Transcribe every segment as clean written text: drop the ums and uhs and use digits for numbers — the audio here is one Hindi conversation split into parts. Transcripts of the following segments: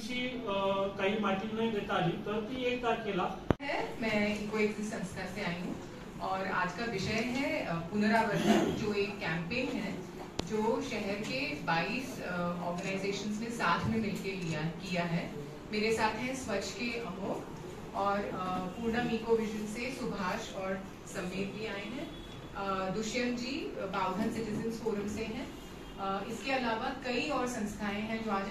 दिवशी काही माटी नहीं देता आली तर ती 1 तारखेला है। मैं इकोएक्सिस्ट संस्था से आई हूँ और आज का विषय है पुनरावर्तन, जो एक कैंपेन है जो शहर के 22 ऑर्गेनाइजेशंस ने साथ में मिलकर किया है। मेरे साथ हैं स्वच्छ के अमोघ और पूर्णम इको विजन से सुभाष और समेत भी आए हैं। दुष्यंत जी बाउधन सिटीजन्स फोरम से हैं। इसके अलावा कई और संस्थाएं हैं जो आज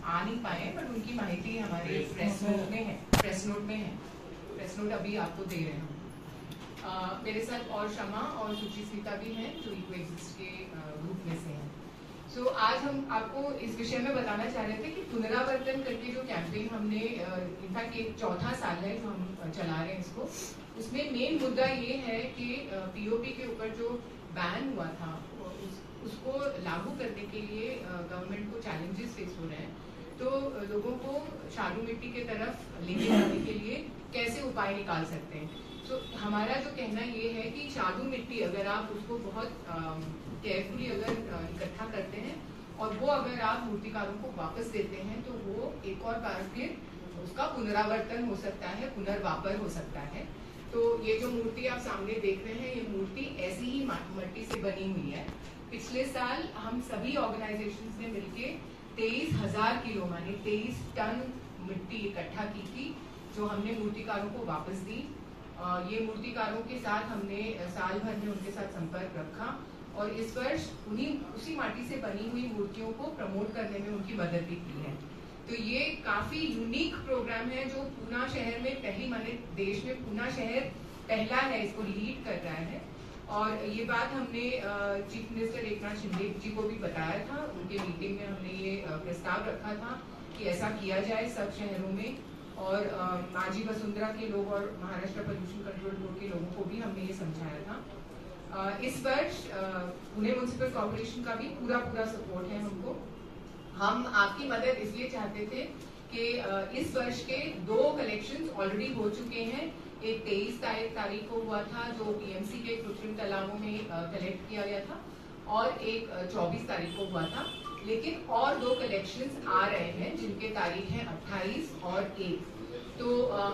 आ नहीं पाए, पर उनकी माहिती हमारे प्रेस नोट में है। प्रेस नोट अभी आपको दे रहे हैं। मेरे साथ और शमा और सुचिस्मिता भी हैं जो इकोएक्सिस्ट के ग्रुप में से हैं। सो आज हम आपको इस विषय में बताना चाह रहे थे कि पुनरावर्तन करके जो कैंपेन हमने इनफैक्ट ये 4था साल है जो हम चला रहे हैं इसको, उसमें मेन मुद्दा ये है कि पीओपी के ऊपर जो बैन हुआ था उसको लागू करने के लिए गवर्नमेंट को चैलेंजेस फेस हो रहे हैं। तो लोगों को शालू मिट्टी के तरफ लेके जाने के लिए कैसे उपाय निकाल सकते हैं। तो हमारा जो कहना ये है कि शालू मिट्टी अगर आप उसको बहुत केयरफुली अगर इकट्ठा करते हैं और वो अगर आप मूर्तिकारों को वापस देते हैं तो वो एक और बार फिर उसका पुनरावर्तन हो सकता है, पुनर्वापर हो सकता है। तो ये जो मूर्ति आप सामने देख रहे हैं, ये मूर्ति ऐसी ही मिट्टी से बनी हुई है। पिछले साल हम सभी ऑर्गेनाइजेशंस ने मिलके 23,000 किलो माने 23 टन मिट्टी इकट्ठा की थी, जो हमने मूर्तिकारों को वापस दी। ये मूर्तिकारों के साथ हमने साल भर में उनके साथ संपर्क रखा और इस वर्ष उसी माटी से बनी हुई मूर्तियों को प्रमोट करने में उनकी मदद भी की है। तो ये काफी यूनिक प्रोग्राम है जो पूना शहर में पहली माने देश में पूना शहर पहला है, इसको लीड कर रहा है। और ये बात हमने चीफ मिनिस्टर एकनाथ शिंदे जी को भी बताया था। उनके मीटिंग में हमने ये प्रस्ताव रखा था कि ऐसा किया जाए सब शहरों में, और माजी वसुंधरा के लोग और महाराष्ट्र पोल्यूशन कंट्रोल बोर्ड के लोगों को भी हमने ये समझाया था। इस वर्ष पुणे म्युनिसिपल कॉर्पोरेशन का भी पूरा सपोर्ट है हमको। हम आपकी मदद इसलिए चाहते थे कि इस वर्ष के 2 कलेक्शंस ऑलरेडी हो चुके हैं। एक 23 तारीख को हुआ था जो पीएमसी के कृत्रिम तालाबों में कलेक्ट किया गया था, और एक 24 तारीख को हुआ था। लेकिन और 2 कलेक्शंस आ रहे हैं जिनके तारीख है 28 और 1। तो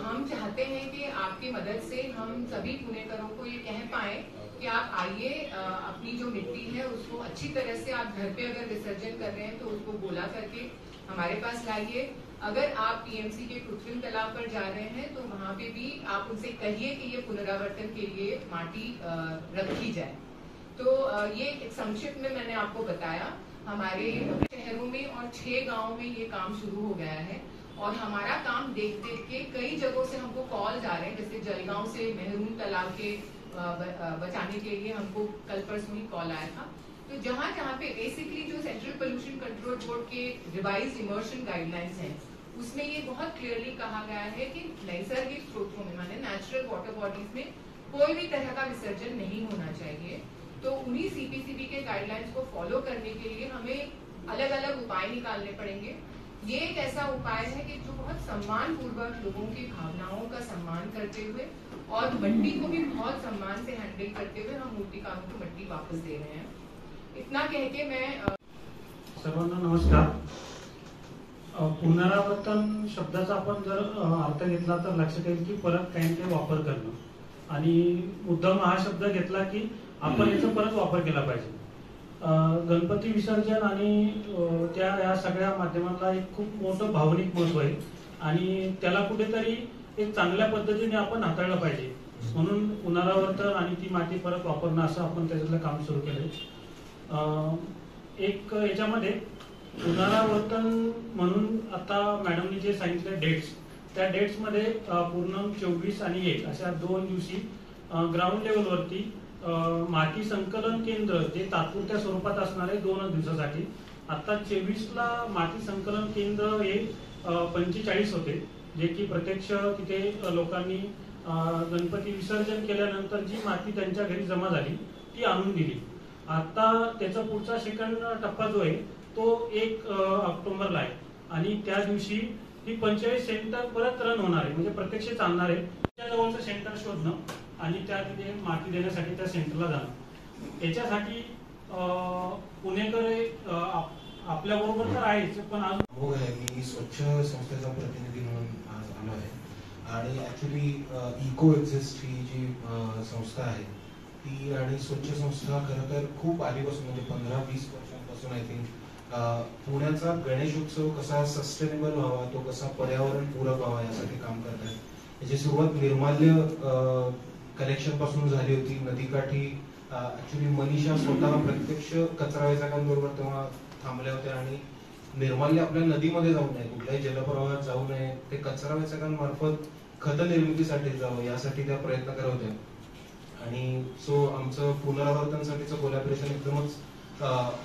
हम चाहते हैं कि आपकी मदद से हम सभी पुणेकरों को ये कह पाए कि आप आइए, अपनी जो मिट्टी है उसको अच्छी तरह से आप घर पे अगर विसर्जन कर रहे हैं तो उसको गोला करके हमारे पास लाइए। अगर आप पीएमसी के कृत्रिम तालाब पर जा रहे हैं तो वहाँ पे भी आप उनसे कहिए कि ये पुनरावर्तन के लिए माटी रखी जाए। तो ये एक संक्षिप्त में मैंने आपको बताया। हमारे शहरों में और 6 गाँव में ये काम शुरू हो गया है और हमारा काम देख के कई जगहों से हमको कॉल जा रहे हैं। जैसे जलगांव से मेहरून तालाब के बचाने के लिए हमको कल परसों ही कॉल आया था। तो जहाँ पे बेसिकली जो सेंट्रल पोल्यूशन कंट्रोल बोर्ड के रिवाइज्ड इमर्शन गाइडलाइंस हैं, उसमें ये बहुत क्लियरली कहा गया है कि नैसर्गिक स्रोतों में माने नेचुरल वाटर बॉडीज में कोई भी तरह का विसर्जन नहीं होना चाहिए। तो उन्हीं सीपीसीबी के गाइडलाइंस को फॉलो करने के लिए हमें अलग अलग उपाय निकालने पड़ेंगे। ये एक ऐसा उपाय है कि जो बहुत सम्मान पूर्वक लोगों की भावनाओं का सम्मान करते हुए और मिट्टी को भी बहुत सम्मान से हैंडल करते हुए हम मूर्तिकारों को मिट्टी वापस दे रहे हैं। इतना कह के मैं सर्वांना नमस्कार। पुनरावर्तन शब्दाचा आपण जर अर्थ घेतला तर लक्षात येईल की परत काही ते वापर करणं, आणि मुद्दाम हा शब्द घेतला की आपण याचा परत वापर केला पाहिजे। गणपती विसर्जन आणि त्या या सगळ्या माध्यमांना एक खूप मोठं भावनिक महत्व आहे आणि त्याला कुठेतरी एक चांगल्या पद्धतीने आपण हाताळलं पाहिजे। म्हणून पुनरावर्तन आणि ती माती परत वापरणं असं आपण त्याच्यातलं काम सुरू केलंय। एक याच्यामध्ये पुनरावर्तन म्हणून आता मॅडमनी जे सांगितले डेट्स, त्या डेट्स मध्ये पूर्णम 24 आणि 1 अशा 2 दिवशी ग्राउंड लेवलवरती माती संकलन केंद्र जे तात्पुरत्या स्वरूपात असणार आहे 2 दिवसासाठी। आता 24ला माती संकलन केंद्र हे 45 होते, जे की प्रत्यक्ष तिथे लोकांनी गणपती विसर्जन केल्यानंतर जी माती त्यांच्या घरी जमा झाली ती आणून दिली। आता त्याचा पुढचा सेकंड टप्पा जो आहे तो 1 ऑक्टोबरला आहे आणि त्या दिवशी ही 45 सेंटर परत रन होणार आहे, म्हणजे प्रत्यक्ष चालणार आहे। त्या जवळचं सेंटर शोधणं आणि त्या तिथे माती देण्यासाठी त्या सेंटरला जाणं। याच्यासाठी पुणेकर आपल्या बरोबर तर आहेच, पण आज हो आहे. मी स्वच्छ संस्थेचा प्रतिनिधी म्हणून आज आलो आहे आणि ऍक्च्युली इको एक्झिस्ट ही जी संस्था आहे ती आणि स्वच्छ संस्था खरं तर खूप आधीपासून म्हणजे 15-20 वर्षांपासून आय थिंक पुण्याचा गणेशोत्सव कसा सस्टेनेबल व्हावा, तो कसा पर्यावरण पूरक व्हावा यासाठी काम करतात. याची सुरुवात निर्माल्य कलेक्शन पासून झाली होती. नदीकाठी ऍक्च्युली मनीषा स्वतः प्रत्यक्ष कचरा वेचकांबरोबर तेव्हा थांबल्या होत्या आणि निर्माल्य आपल्या नदीमध्ये जाऊ नये, कुठल्याही जलप्रवाहात जाऊ नये, ते कचरा वेचकांमार्फत खत निर्मितीसाठी जावं यासाठी त्या प्रयत्न करत होत्या. आणि सो आमचं पुनरावर्तनसाठीचं कोलॅबरेशन एकदमच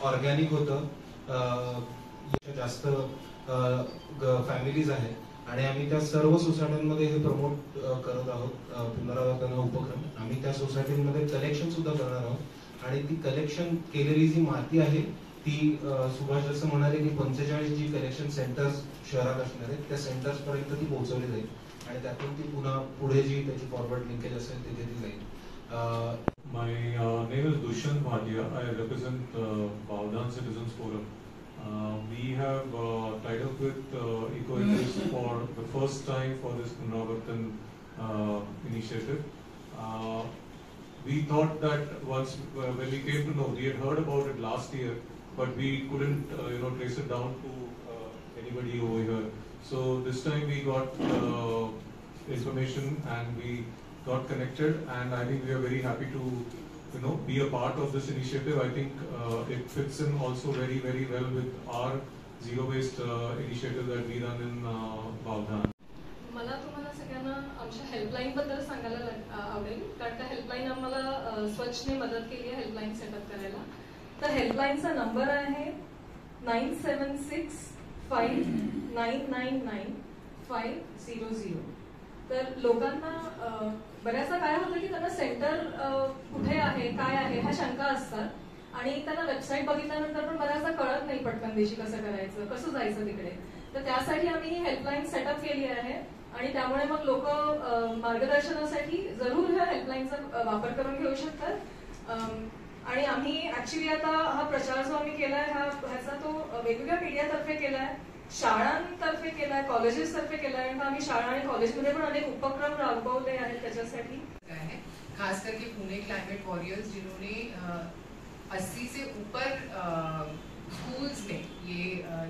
ऑर्गॅनिक होतं. जास्त फॅमिलीज आहेत आणि आम्ही त्या सर्व सोसायट्यांमध्ये हे प्रमोट करत आहोत पुनरावर्तन उपक्रम. आम्ही त्या सोसायटीमध्ये कलेक्शन सुद्धा करणार आहोत आणि ती कलेक्शन केलेली जी माती आहे ती सुभाष जसं म्हणाले की 45 जी कलेक्शन सेंटर्स शहरात असणार आहेत त्या सेंटर्स पर्यंत ती पोहोचवली जाईल आणि त्यातून ती पुन्हा पुढे जी त्याची फॉरवर्ड लिंकेज असेल तिथे ती जाईल. My name is Dushyant Bhatia. I represent Bavdan Citizens Forum. We have tied up with EcoExist for the first time for this Punavartan initiative. We thought that once when we came to know, we had heard about it last year, but we couldn't trace it down to anybody over here. So this time we got information and we got connected, and I think we are very happy to be a part of this initiative. I think it fits in also very well with our zero waste initiative that we run in Bavdan. मला तुम्हाला सगळ्यांना आमच्या हेल्पलाईन बद्दल सांगायला आवडेल, कारण त्या हेल्पलाईन आम्हाला स्वच्छने मदत केली आहे हेल्पलाईन सेटअप करायला. तर हेल्पलाईनचा नंबर आहे 9765999500. तर लोकांना बऱ्याचदा काय होतं की त्यांना सेंटर कुठे आहे काय आहे ह्या शंका असतात आणि त्यांना वेबसाईट बघितल्यानंतर पण बऱ्याचदा कळत नाही पटकन दिवशी कसं करायचं, कसं जायचं तिकडे. तर त्यासाठी आम्ही हेल्पलाईन सेटअप केली आहे आणि त्यामुळे मग लोक मार्गदर्शनासाठी जरूर ह्या हेल्पलाईनचा वापर करून घेऊ शकतात. आणि आम्ही ऍक्च्युली आता हा प्रचार जो आम्ही केलाय ह्याचा तो वेगवेगळ्या मीडियातर्फे केलाय, शाळांतर्फे केलाय, कॉलेजेस तर्फे केलाय. आम्ही शाळा आणि कॉलेजमध्ये पण अनेक उपक्रम राबवले आहेत त्याच्यासाठी. खास करके पुणे क्लाइमेट वॉरियर्स जिन्होंने 80 से ऊपर स्कूल्स में ये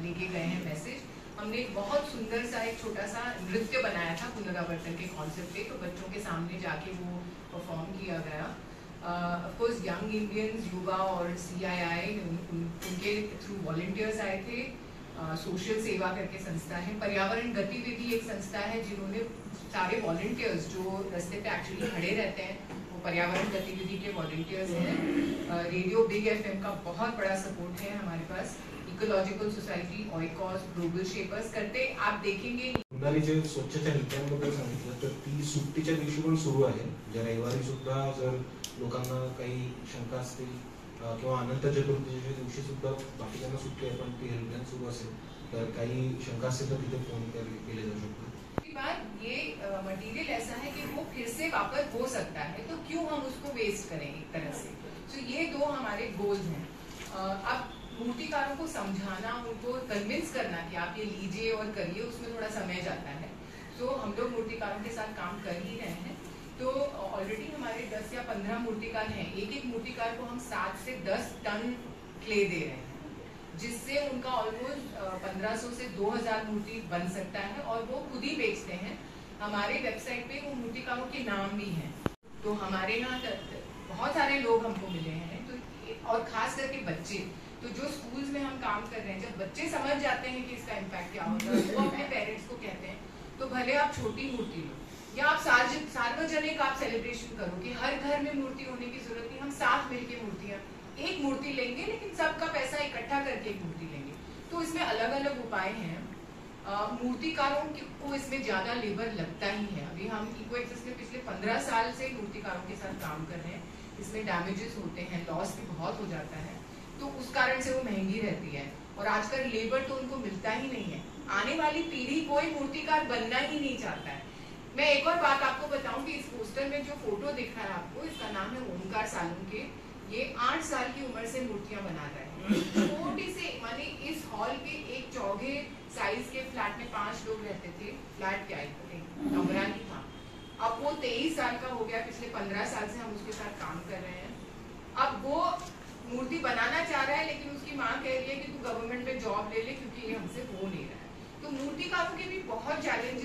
लेके गए हैं मैसेज. हमने एक बहुत सुंदर सा एक छोटा सा नृत्य बनाया था पुनरावर्तन के कॉन्सेप्ट पे, तो बच्चों के सामने जाके वो परफॉर्म किया गया. ऑफ कोर्स यंग इंडियंस युवा और CII उनके थ्रू वॉलंटियर्स आए थे. सोशल सेवा करके संस्था है. पर्यावरण गतिविधि एक संस्था है जिन्होंने सारे वॉलंटियर्स जो रास्ते पे एक्चुअली खड़े रहते हैं वो पर्यावरण गतिविधि के वॉलंटियर्स हैं. रेडियो बिग FM का बहुत बड़ा सपोर्ट है हमारे पास. Ecological society, Oikos, global shapers करते आप देखेंगे. जे स्वच्छता हेल्पलाईनबद्दल सांगितलं तर ती सुट्टीच्या दिवशी पण सुरू आहे. ज्या रविवारी सुद्धा जर लोकांना काही शंका असतील किंवा अनंत चतुर्थीच्या दिवशी सुद्धा बाकीच्यांना सुट्टी आहे पण ती हेल्पलाईन सुरू असेल तर काही शंका असेल तर तिथे फोन केले जाऊ शकतो. ये मटेरियल ऐसा है कि वो फिर से वापस हो सकता है, तो क्यों हम उसको वेस्ट करें एक तरह से. तो ये दो हमारे गोल्स हैं. अब मूर्तिकारों को समझाना, उनको कन्विंस करना कि आप ये लीजिए और करिए, उसमें थोड़ा समय जाता है. तो हम लोग मूर्तिकारों के साथ काम कर ही रहे हैं. तो ऑलरेडी हमारे 10 या 15 मूर्तिकार हैं. एक मूर्तिकार को हम 7 से 10 टन क्ले दे रहे हैं, जिससे उनका ऑलमोस्ट 1500 से 2000 मूर्ति बन सकता है और वो खुद ही बेचते हैं. हमारे वेबसाइट पे वो मूर्तिकारों के नाम भी हैं. तो हमारे यहाँ बहुत सारे लोग हमको मिले हैं. तो और खास करके बच्चे, तो जो स्कूल्स में हम काम कर रहे हैं, जब बच्चे समझ जाते हैं कि इसका इम्पैक्ट क्या होता है, वो अपने पेरेंट्स को कहते हैं तो भले आप छोटी मूर्ति लो या आप सार्वजनिक आप सेलिब्रेशन करो कि हर घर में मूर्ति होने की जरूरत नहीं, हम साथ मिलके मूर्तियां एक मूर्ति लेंगे, लेकिन सबका पैसा इकट्ठा करके एक मूर्ति लेंगे. तो इसमें अलग अलग उपाय हैं. मूर्तिकारों को इसमें ज्यादा लेबर लगता ही है. अभी हम इकोएक्सिस्ट में पिछले 15 साल से मूर्तिकारों के साथ काम कर रहे हैं. इसमें डैमेजेस होते हैं, लॉस भी बहुत हो जाता है, तो उस कारण से वो महंगी रहती है. और आजकल लेबर तो उनको मिलता ही नहीं है. आने वाली पीढ़ी कोई मूर्तिकार बनना ही नहीं चाहता है. मैं एक और बात आपको बताऊं कि इस पोस्टर में जो फोटो दिख रहा है आपको, इसका नाम है ओमकार सालुंके. ये 8 साल की उम्र से मूर्तियां बना रहे हैं. छोटी से माने इस हॉल के एक चौगे साइज के फ्लैट में 5 लोग रहते थे। फ्लैट क्या है, नगरानी था। अब वो 23 साल का हो गया, पिछले 15 साल से हम उसके साथ काम कर रहे हैं। अब वो मूर्ति बनाना चाह रहा है, लेकिन उसकी माँ कह रही है कि तू गवर्नमेंट में जॉब ले ले, क्योंकि ये हमसे हो नहीं रहा है। तो मूर्तिकारों के भी बहुत चैलेंजेस